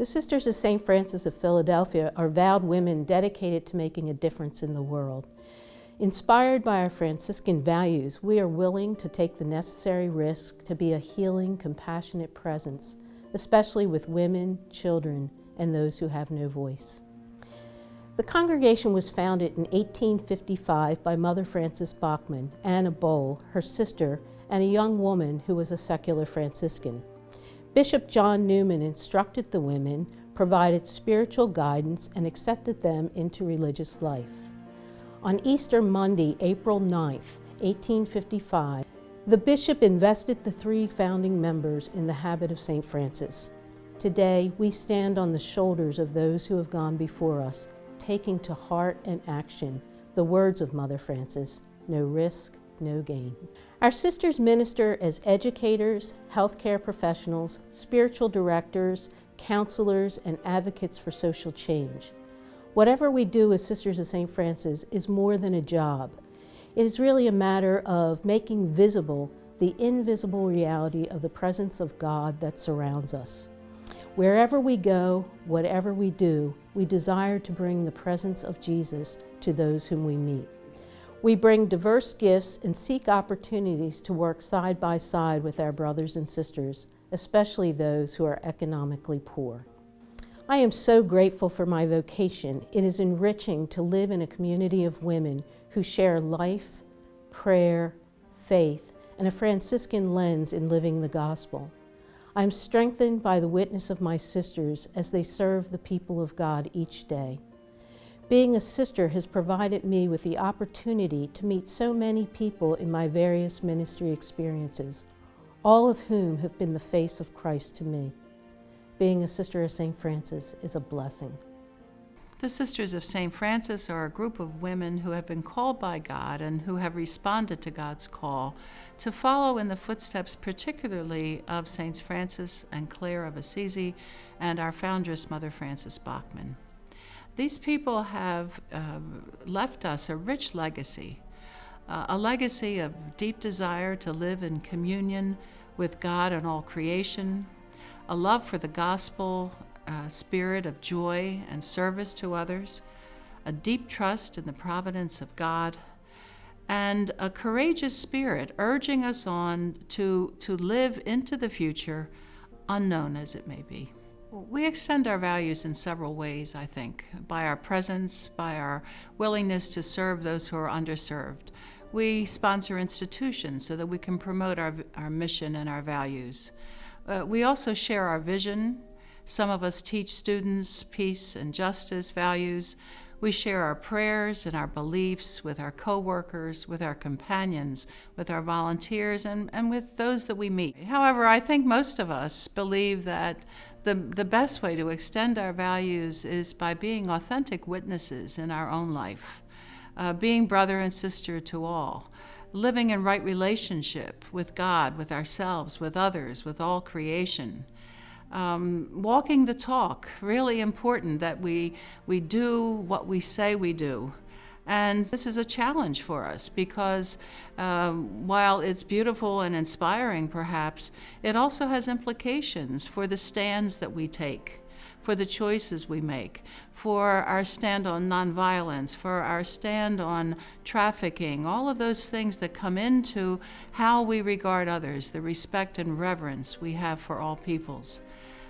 The Sisters of St. Francis of Philadelphia are vowed women dedicated to making a difference in the world. Inspired by our Franciscan values, we are willing to take the necessary risk to be a healing, compassionate presence, especially with women, children, and those who have no voice. The congregation was founded in 1855 by Mother Frances Bachman, Anna Bowl, her sister, and a young woman who was a secular Franciscan. Bishop John Newman instructed the women, provided spiritual guidance, and accepted them into religious life. On Easter Monday, April 9th, 1855, the bishop invested the 3 founding members in the habit of St. Francis. Today, we stand on the shoulders of those who have gone before us, taking to heart and action the words of Mother Francis, no risk, no gain. Our sisters minister as educators, healthcare professionals, spiritual directors, counselors, and advocates for social change. Whatever we do as Sisters of St. Francis is more than a job. It is really a matter of making visible the invisible reality of the presence of God that surrounds us. Wherever we go, whatever we do, we desire to bring the presence of Jesus to those whom we meet. We bring diverse gifts and seek opportunities to work side by side with our brothers and sisters, especially those who are economically poor. I am so grateful for my vocation. It is enriching to live in a community of women who share life, prayer, faith, and a Franciscan lens in living the gospel. I am strengthened by the witness of my sisters as they serve the people of God each day. Being a sister has provided me with the opportunity to meet so many people in my various ministry experiences, all of whom have been the face of Christ to me. Being a sister of St. Francis is a blessing. The Sisters of St. Francis are a group of women who have been called by God and who have responded to God's call to follow in the footsteps particularly of Saints Francis and Clare of Assisi and our foundress, Mother Frances Bachman. These people have left us a rich legacy, a legacy of deep desire to live in communion with God and all creation, a love for the gospel, spirit of joy and service to others, a deep trust in the providence of God, and a courageous spirit urging us on to live into the future, unknown as it may be. We extend our values in several ways, I think, by our presence, by our willingness to serve those who are underserved. We sponsor institutions so that we can promote our mission and our values. We also share our vision. Some of us teach students peace and justice values. We share our prayers and our beliefs with our co-workers, with our companions, with our volunteers, and with those that we meet. However, I think most of us believe that the best way to extend our values is by being authentic witnesses in our own life, being brother and sister to all, living in right relationship with God, with ourselves, with others, with all creation. Walking the talk, really important that we do what we say we do. And this is a challenge for us because while it's beautiful and inspiring perhaps, it also has implications for the stands that we take, for the choices we make, for our stand on nonviolence, for our stand on trafficking, all of those things that come into how we regard others, the respect and reverence we have for all peoples.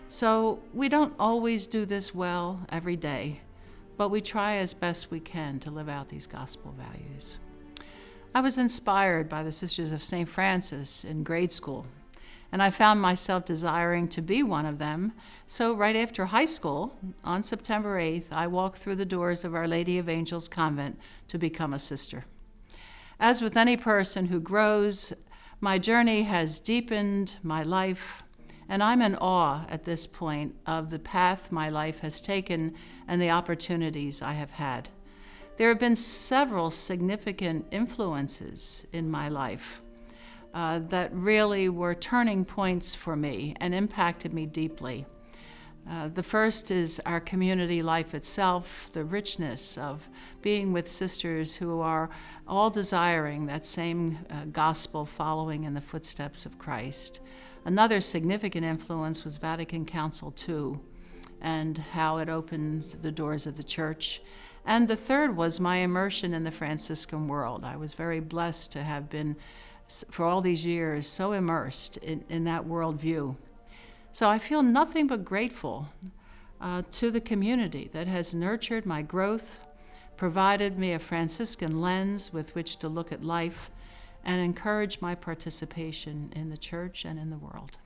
So we don't always do this well every day, but we try as best we can to live out these gospel values. I was inspired by the Sisters of St. Francis in grade school, and I found myself desiring to be one of them. So right after high school, on September 8th, I walked through the doors of Our Lady of Angels Convent to become a sister. As with any person who grows, my journey has deepened my life, and I'm in awe at this point of the path my life has taken and the opportunities I have had. There have been several significant influences in my life that really were turning points for me and impacted me deeply. The first is our community life itself, the richness of being with sisters who are all desiring that same gospel, following in the footsteps of Christ. Another significant influence was Vatican Council II and how it opened the doors of the church. And the third was my immersion in the Franciscan world. I was very blessed to have been, for all these years, so immersed in that worldview. So I feel nothing but grateful to the community that has nurtured my growth, provided me a Franciscan lens with which to look at life, and encouraged my participation in the church and in the world.